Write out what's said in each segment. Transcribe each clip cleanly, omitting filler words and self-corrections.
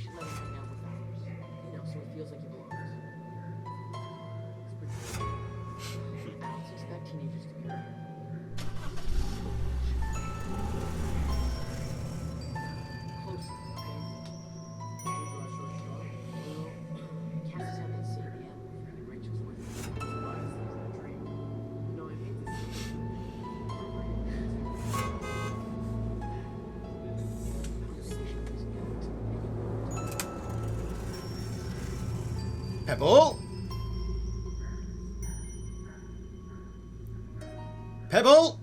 should let him hang out with others. You know, so he feels like he belongs. It's pretty cool. Adults expect teenagers to be right. Closer, okay? Cassie's having the same animal, and Rachel's with him. There's a lot of things in the dream. No, I hate to say it. Pebble? Pebble?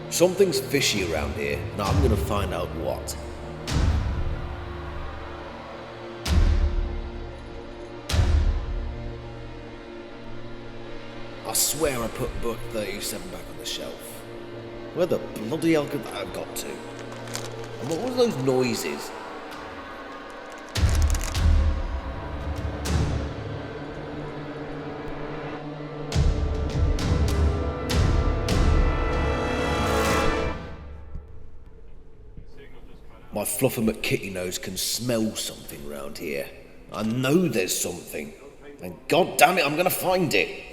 Something's fishy around here, and I'm gonna find out what. I swear I put book 37 back on the shelf. Where the bloody hell could that have got to? And what were those noises? My Fluffer McKitty nose can smell something round here. I know there's something. And god damn it, I'm gonna find it.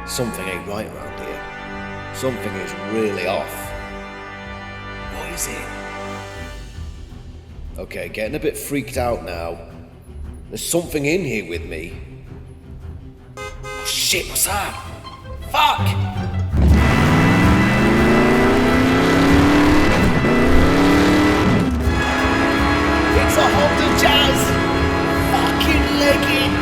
Something ain't right around here. Something is really off. What is it? Okay, getting a bit freaked out now. There's something in here with me. Oh shit, what's that? Fuck! It's a Honda Jazz! Fucking leg it!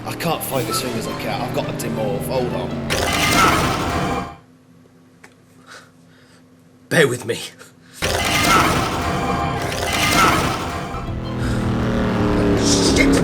I can't fight this thing as I can. I've got a dim off. Hold on. Bear with me. Shit!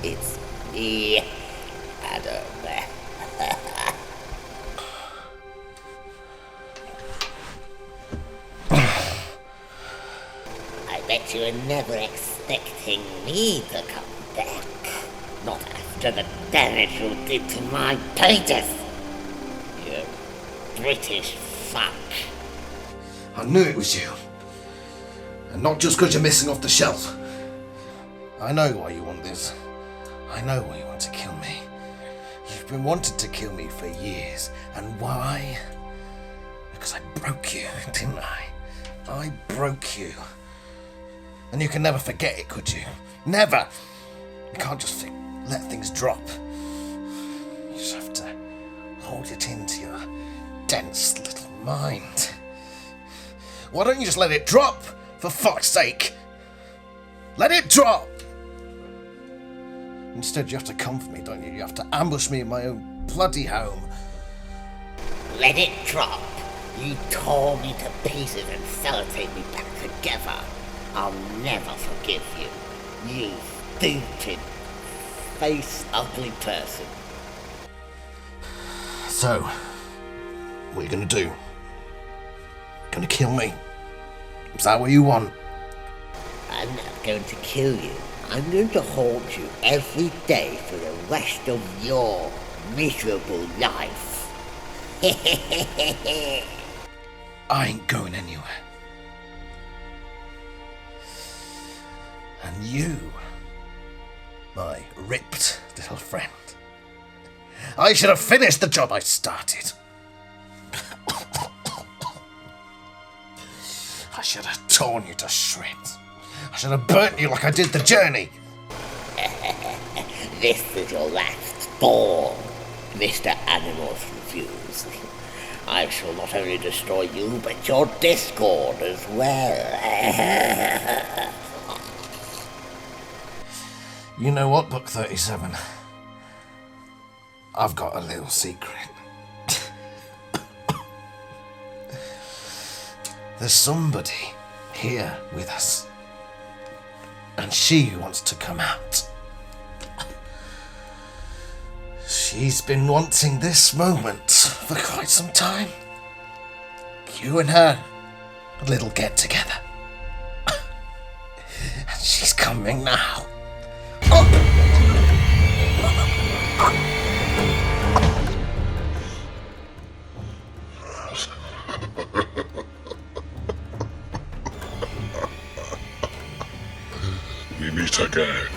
It's me, Adam. I bet you were never expecting me to come back. Not after the damage you did to my pages. You British fuck. I knew it was you. And not just because you're missing off the shelf. I know why you want this. I know why you want to kill me. You've been wanting to kill me for years. And why? Because I broke you, didn't I? I broke you. And you can never forget it, could you? Never! You can't just let things drop. You just have to hold it into your dense little mind. Why don't you just let it drop, for fuck's sake? Let it drop! Instead, you have to come for me, don't you? You have to ambush me in my own bloody home. Let it drop. You tore me to pieces and sellotape me back together. I'll never forgive you. You stupid, face-ugly person. So, what are you gonna do? Gonna kill me? Is that what you want? I'm not going to kill you. I'm going to haunt you every day for the rest of your miserable life. I ain't going anywhere. And you, my ripped little friend, I should have finished the job I started. I should have torn you to shreds. I should have burnt you like I did the journey. This is your last fall, Mr. Animorphs refused. I shall not only destroy you, but your Discord as well. You know what, Book 37? I've got a little secret. There's somebody here with us. And she wants to come out. She's been wanting this moment for quite some time. You and her, a little get together. And she's coming now. We meet again,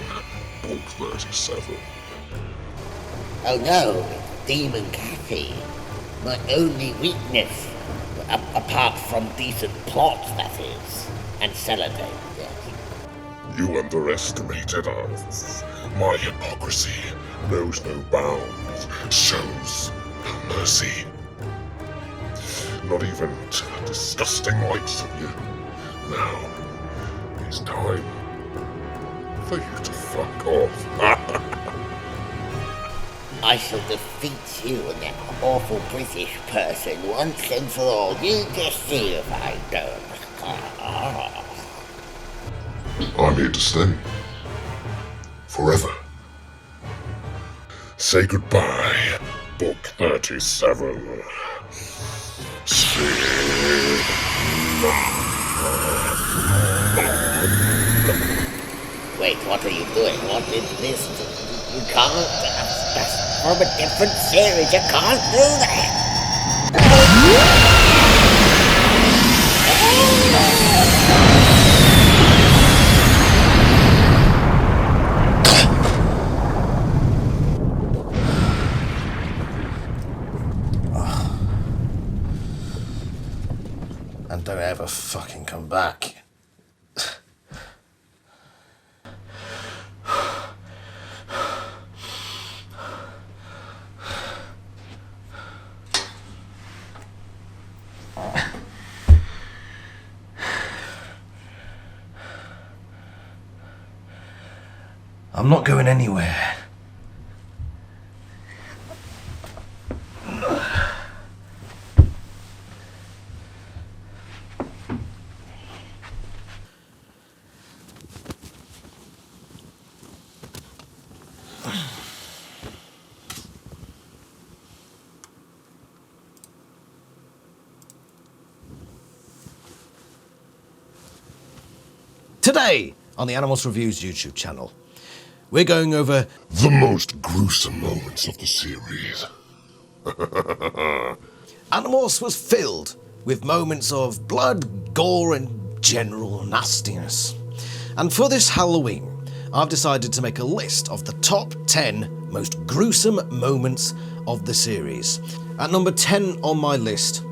Book 37. Oh no, Demon Cassie. My only weakness, apart from decent plots, that is, and sellotape, yes. You underestimated us. My hypocrisy knows no bounds, shows no mercy. Not even to the disgusting likes of you. Now, it's time for you to fuck off. I shall defeat you and that awful British person once and for all. You just see if I don't. I'm here to stay. Forever. Say goodbye, Book 37. Wait, what are you doing? What is this? You can't. That's from a different series. You can't do that. And don't ever fucking come back. I'm not going anywhere. Today on the Animorphs Reviews YouTube channel, we're going over The most gruesome moments of the series. Animorphs was filled with moments of blood, gore, and general nastiness. And for this Halloween, I've decided to make a list of the top 10 most gruesome moments of the series. At number 10 on my list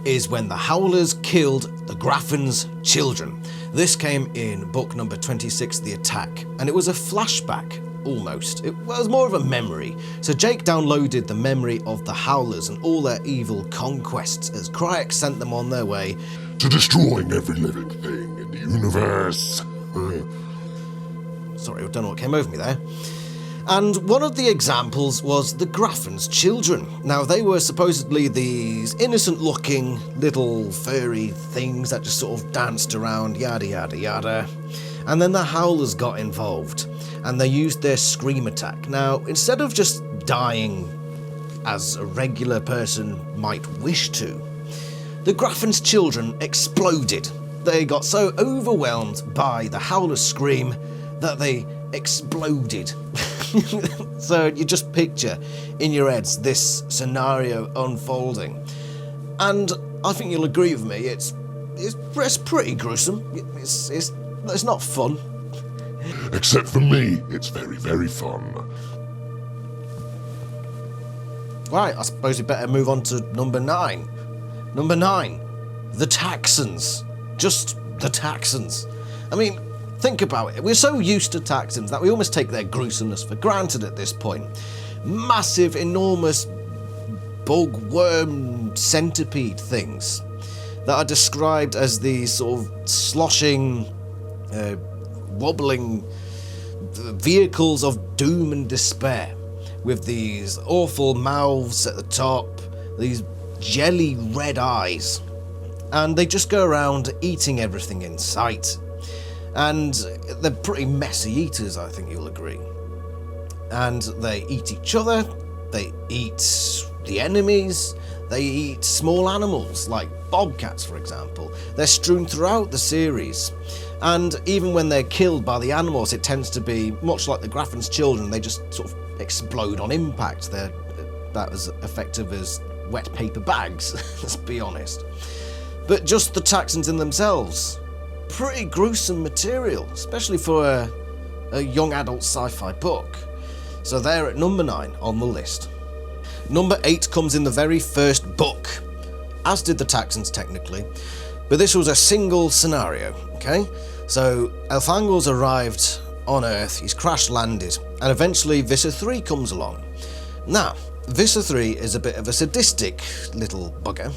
is when the Howlers killed the Graffin's children. This came in book number 26, The Attack, and it was a flashback almost. It was more of a memory. So Jake downloaded the memory of the Howlers and all their evil conquests as Cryx sent them on their way To destroying every living thing in the universe. Sorry, I don't know what came over me there. And one of the examples was the Graffin's children. Now, they were supposedly these innocent-looking little furry things that just sort of danced around, yada yada yada. And then the Howlers got involved, and they used their scream attack. Now, instead of just dying as a regular person might wish to, the Graffin's children exploded. They got so overwhelmed by the Howler's scream that they exploded. So you just picture in your heads this scenario unfolding. And I think you'll agree with me, it's pretty gruesome. It's not fun. Except for me, it's very, very fun. Right, I suppose we better move on to number 9. Number 9, the Taxons. Just the Taxons. I mean, think about it. We're so used to Taxons that we almost take their gruesomeness for granted at this point. Massive, enormous bug, worm, centipede things that are described as these sort of sloshing, wobbling vehicles of doom and despair, with these awful mouths at the top, these jelly red eyes, and they just go around eating everything in sight. And they're pretty messy eaters, I think you'll agree. And they eat each other, they eat the enemies, they eat small animals like bobcats, for example. They're strewn throughout the series. And even when they're killed by the Animorphs, it tends to be much like the Graffin's children. They just sort of explode on impact. They're about as effective as wet paper bags, let's be honest. But just the Taxons in themselves, pretty gruesome material, especially for a young adult sci-fi book. So they're at number 9 on the list. Number 8 comes in the very first book, as did the Taxons technically, but this was a single scenario, okay? So Elfangel's arrived on Earth, he's crash landed, and eventually Visser 3 comes along. Now, Visser 3 is a bit of a sadistic little bugger,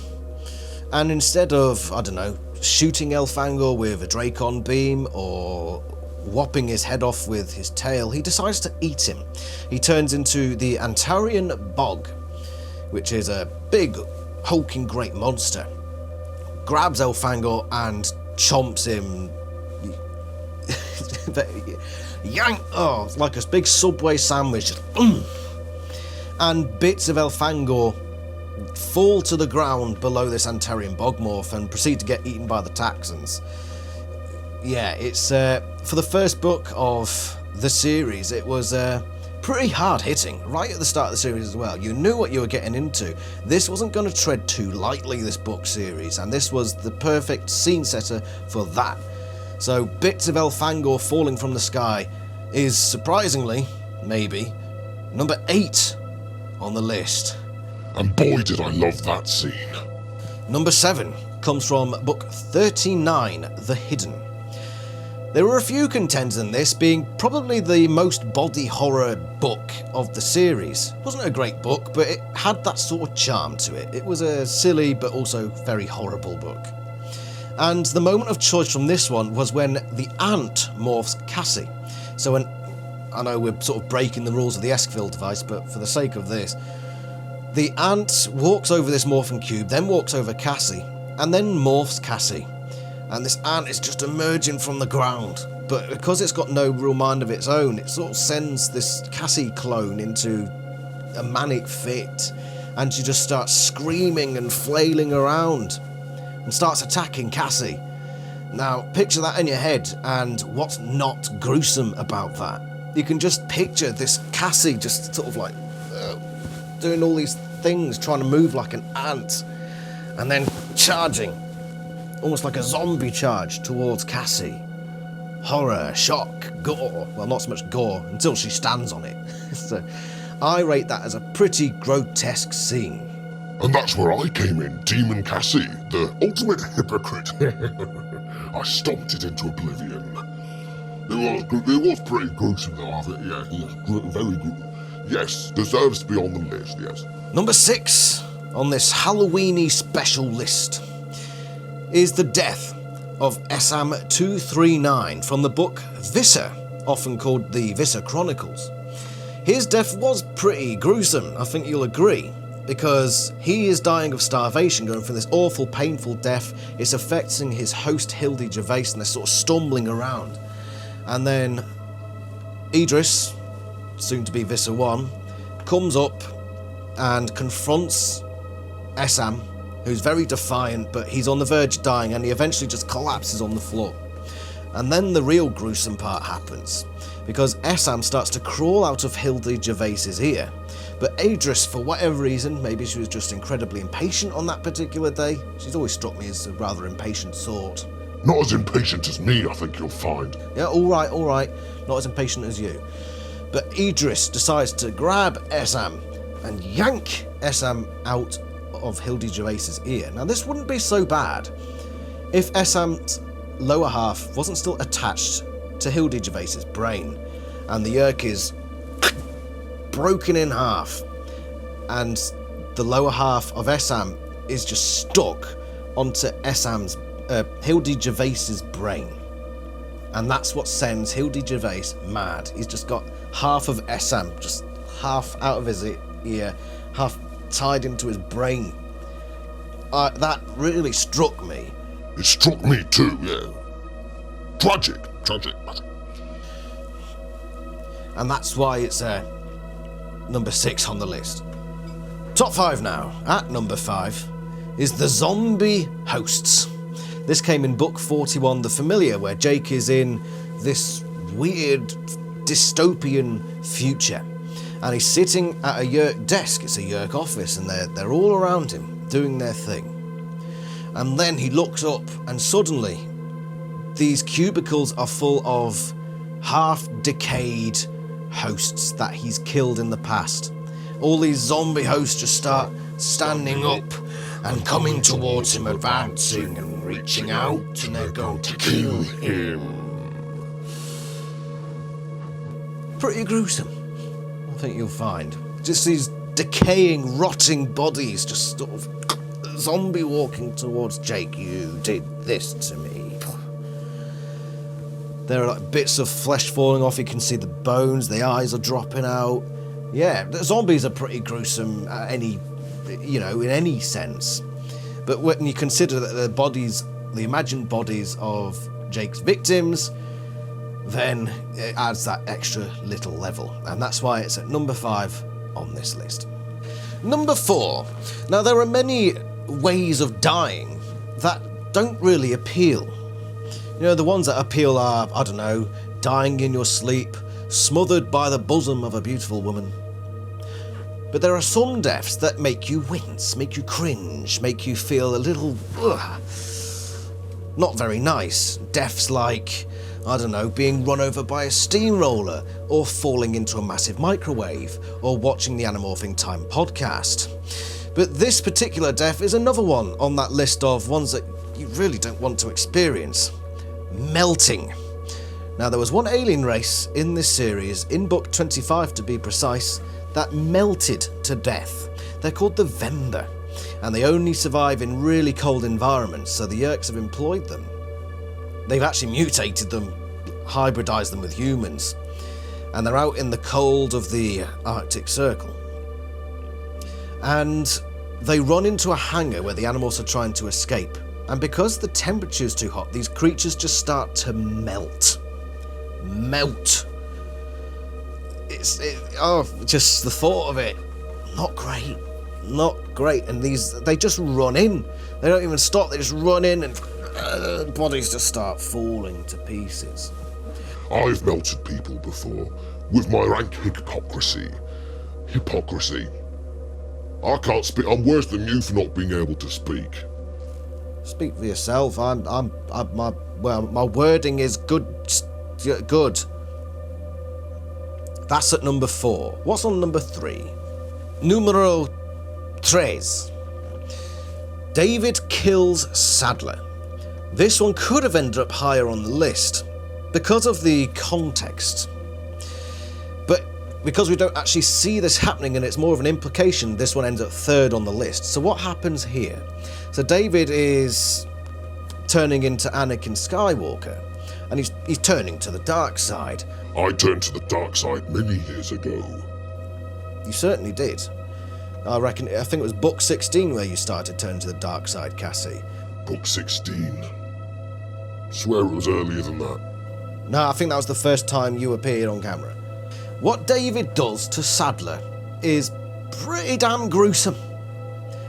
and instead of, I don't know, shooting Elfangor with a Dracon beam or whopping his head off with his tail, he decides to eat him. He turns into the Antarian Bog, which is a big, hulking great monster, grabs Elfangor and chomps him. Yank! Oh, it's like a big Subway sandwich. Just, and bits of Elfangor fall to the ground below this Antarian Bogmorph and proceed to get eaten by the Taxons. Yeah, it's for the first book of the series, it was pretty hard hitting right at the start of the series as well. You knew what you were getting into. This wasn't going to tread too lightly, this book series, and this was the perfect scene setter for that. So bits of Elfangor falling from the sky is surprisingly, maybe, number 8 on the list. And boy did I love that scene. Number 7 comes from book 39, The Hidden. There were a few contenders in this, being probably the most body horror book of the series. It wasn't a great book, but it had that sort of charm to it. It was a silly but also very horrible book. And the moment of choice from this one was when the ant morphs Cassie. So I know we're sort of breaking the rules of the Escville device, but for the sake of this, the ant walks over this morphing cube, then walks over Cassie, and then morphs Cassie. And this ant is just emerging from the ground. But because it's got no real mind of its own, it sort of sends this Cassie clone into a manic fit. And she just starts screaming and flailing around and starts attacking Cassie. Now, picture that in your head, and what's not gruesome about that? You can just picture this Cassie just sort of like doing all these things, trying to move like an ant, and then charging, almost like a zombie charge towards Cassie. Horror, shock, gore. Well, not so much gore until she stands on it. So I rate that as a pretty grotesque scene. And that's where I came in, Demon Cassie, the ultimate hypocrite. I stomped it into oblivion. It was pretty gruesome though, I think. Yes, very good. Yes, deserves to be on the list, yes. Number 6 on this Halloweeny special list is the death of SM-239 from the book Visser, often called the Visser Chronicles. His death was pretty gruesome, I think you'll agree, because he is dying of starvation, going through this awful, painful death. It's affecting his host, Hildy Gervais, and they're sort of stumbling around. And then Idris, soon to be Visser 1, comes up and confronts SM, who's very defiant, but he's on the verge of dying, and he eventually just collapses on the floor. And then the real gruesome part happens, because SM starts to crawl out of Hildy Gervais's ear. But Idris, for whatever reason, maybe she was just incredibly impatient on that particular day. She's always struck me as a rather impatient sort. Not as impatient as me, I think you'll find. Yeah, alright, not as impatient as you. But Idris decides to grab SM and yank SM out of Hildy Gervais's ear. Now this wouldn't be so bad if SM's lower half wasn't still attached to Hildy Gervais's brain, and the yerk is broken in half, and the lower half of SM is just stuck onto Hildy Gervais's brain. And that's what sends Hildy Gervais mad. He's just got half of SM, just half out of his ear, half tied into his brain. That really struck me. It struck me too, yeah. Tragic. And that's why it's number 6 on the list. Top 5 now. At number 5 is the zombie hosts. This came in book 41, The Familiar, where Jake is in this weird dystopian future. And he's sitting at a Yerk desk. It's a Yerk office, and they're all around him doing their thing. And then he looks up, and suddenly these cubicles are full of half-decayed hosts that he's killed in the past. All these zombie hosts just start standing up and coming towards him, advancing and reaching out, and they're going to kill him. Pretty gruesome, I think you'll find. Just these decaying, rotting bodies just sort of zombie walking towards Jake. You did this to me. There are like bits of flesh falling off. You can see the bones. The eyes are dropping out. Yeah, the zombies are pretty gruesome in any sense. But when you consider that the bodies, the imagined bodies of Jake's victims, then it adds that extra little level. And that's why it's at number 5 on this list. Number 4. Now, there are many ways of dying that don't really appeal. You know, the ones that appeal are, I don't know, dying in your sleep, smothered by the bosom of a beautiful woman. But there are some deaths that make you wince, make you cringe, make you feel a little, not very nice. Deaths like, I don't know, being run over by a steamroller, or falling into a massive microwave, or watching the Animorphing Time podcast. But this particular death is another one on that list of ones that you really don't want to experience. Melting. Now, there was one alien race in this series, in book 25 to be precise, that melted to death. They're called the Vember, and they only survive in really cold environments, so the Yerks have employed them. They've actually mutated them, hybridized them with humans, and they're out in the cold of the Arctic Circle. And they run into a hangar where the animals are trying to escape. And because the temperature's too hot, these creatures just start to melt. Just the thought of it, not great. And they just run in. They don't even stop, they just run in, and bodies just start falling to pieces. I've melted people before, with my rank hypocrisy. I can't speak. I'm worse than you for not being able to speak. Speak for yourself. My wording is good. That's at number 4. What's on number 3? Numero 3. David kills Sadler. This one could have ended up higher on the list, because of the context, but because we don't actually see this happening and it's more of an implication, this one ends up third on the list. So what happens here? So David is turning into Anakin Skywalker, and he's turning to the dark side. I turned to the dark side many years ago. You certainly did. I think it was book 16 where you started turning to the dark side, Cassie. Book 16. Swear it was earlier than that. No, I think that was the first time you appeared on camera. What David does to Sadler is pretty damn gruesome.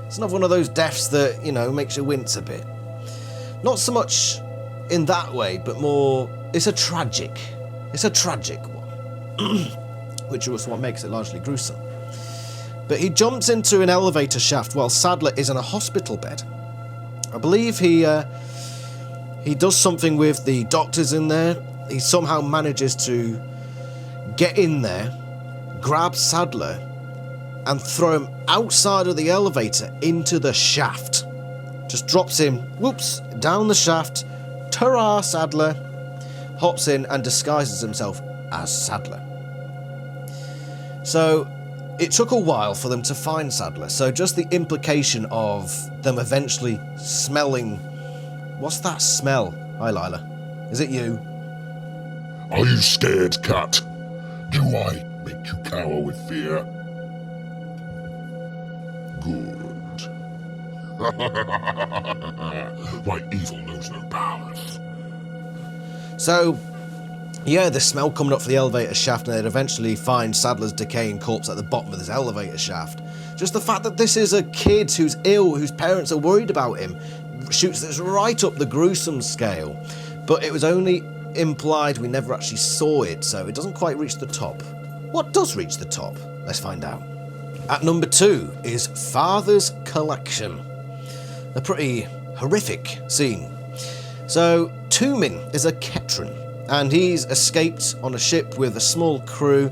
It's not one of those deaths that, makes you wince a bit. Not so much in that way, but more, it's a tragic one. Which is what makes it largely gruesome. But he jumps into an elevator shaft while Sadler is in a hospital bed. I believe he does something with the doctors in there. He somehow manages to get in there, grab Sadler, and throw him outside of the elevator into the shaft. Just drops him, whoops, down the shaft. Ta-ra, Sadler. Hops in and disguises himself as Sadler. So it took a while for them to find Sadler. So just the implication of them eventually smelling... What's that smell? Hi, Lila. Is it you? Are you scared, cat? Do I make you cower with fear? Good. My evil knows no bounds. So, yeah, the smell coming up for the elevator shaft, and they'd eventually find Sadler's decaying corpse at the bottom of this elevator shaft. Just the fact that this is a kid who's ill, whose parents are worried about him, shoots this right up the gruesome scale. But it was only implied, we never actually saw it, so it doesn't quite reach the top. What does reach the top? Let's find out. At number 2 is Father's Collection. A pretty horrific scene. So, Tumin is a Ketran, and he's escaped on a ship with a small crew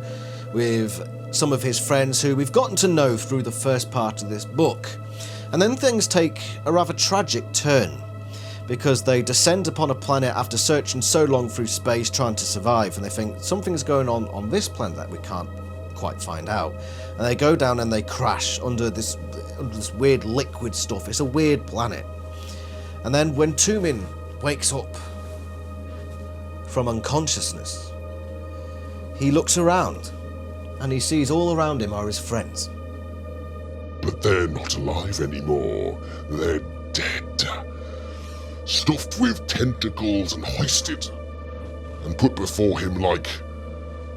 with some of his friends who we've gotten to know through the first part of this book. And then things take a rather tragic turn, because they descend upon a planet after searching so long through space trying to survive, and they think something's going on this planet that we can't quite find out. And they go down and they crash under this weird liquid stuff. It's a weird planet. And then when Tumin wakes up from unconsciousness, he looks around and he sees all around him are his friends. But they're not alive anymore. They're dead. Stuffed with tentacles and hoisted and put before him like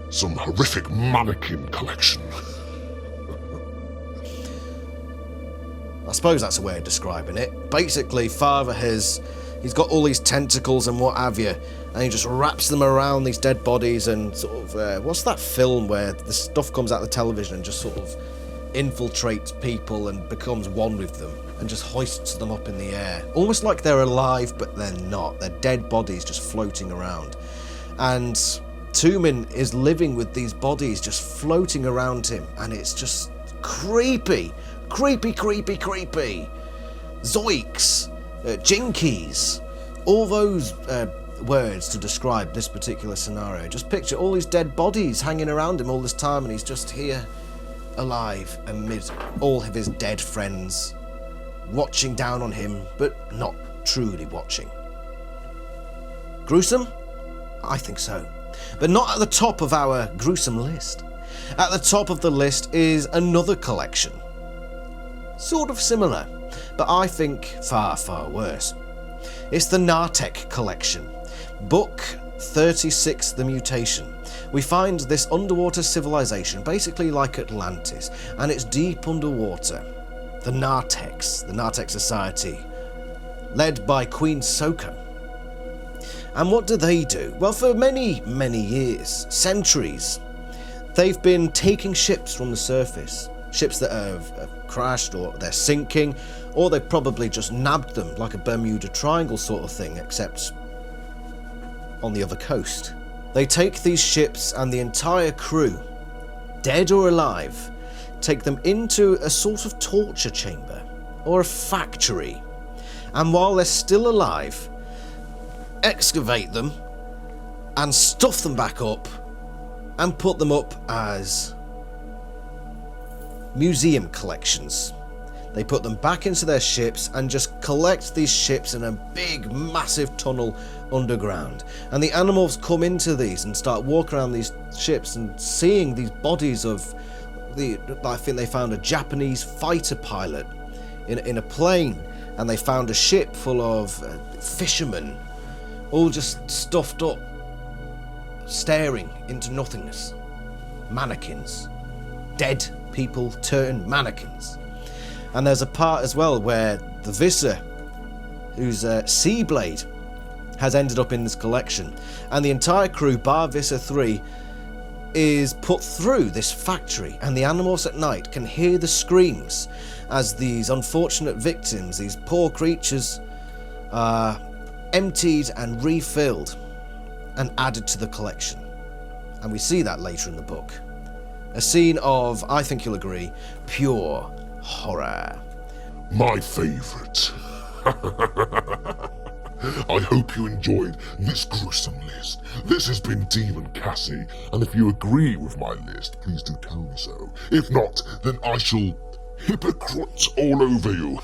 some horrific mannequin collection. I suppose that's a way of describing it. Basically, Father he's got all these tentacles and what have you, and he just wraps them around these dead bodies and sort of, what's that film where the stuff comes out of the television and just sort of infiltrates people and becomes one with them and just hoists them up in the air. Almost like they're alive, but they're not. They're dead bodies just floating around. And Tumin is living with these bodies just floating around him, and it's just creepy. Creepy. Zoiks, jinkies, all those words to describe this particular scenario. Just picture all these dead bodies hanging around him all this time, and he's just here, alive, amid all of his dead friends, watching down on him, but not truly watching. Gruesome? I think so. But not at the top of our gruesome list. At the top of the list is another collection. Sort of similar, but I think far, far worse. It's the Nartek collection. Book 36, The Mutation. We find this underwater civilization, basically like Atlantis, and it's deep underwater. The Nartek Society, led by Queen Soka. And what do they do? Well, for many, many years, centuries, they've been taking ships from the surface. Ships that have crashed, or they're sinking, or they've probably just nabbed them like a Bermuda Triangle sort of thing, except on the other coast. They take these ships and the entire crew, dead or alive, take them into a sort of torture chamber or a factory, and while they're still alive, excavate them, and stuff them back up and put them up as museum collections. They put them back into their ships and just collect these ships in a big, massive tunnel underground. And the Animorphs come into these and start walking around these ships and seeing these bodies of I think they found a Japanese fighter pilot in a plane, and they found a ship full of fishermen, all just stuffed up, staring into nothingness. Mannequins. Dead people turned mannequins. And there's a part as well where the Visser, who's a Seablade, has ended up in this collection. And the entire crew, bar Visser 3, is put through this factory. And the Animorphs at night can hear the screams as these unfortunate victims, these poor creatures, are emptied and refilled and added to the collection. And we see that later in the book. A scene of, I think you'll agree, pure horror. My favourite. I hope you enjoyed this gruesome list. This has been Demon Cassie, and if you agree with my list, please do tell me so. If not, then I shall hypocrite all over you.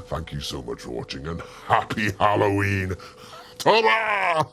Thank you so much for watching, and happy Halloween. Ta-da!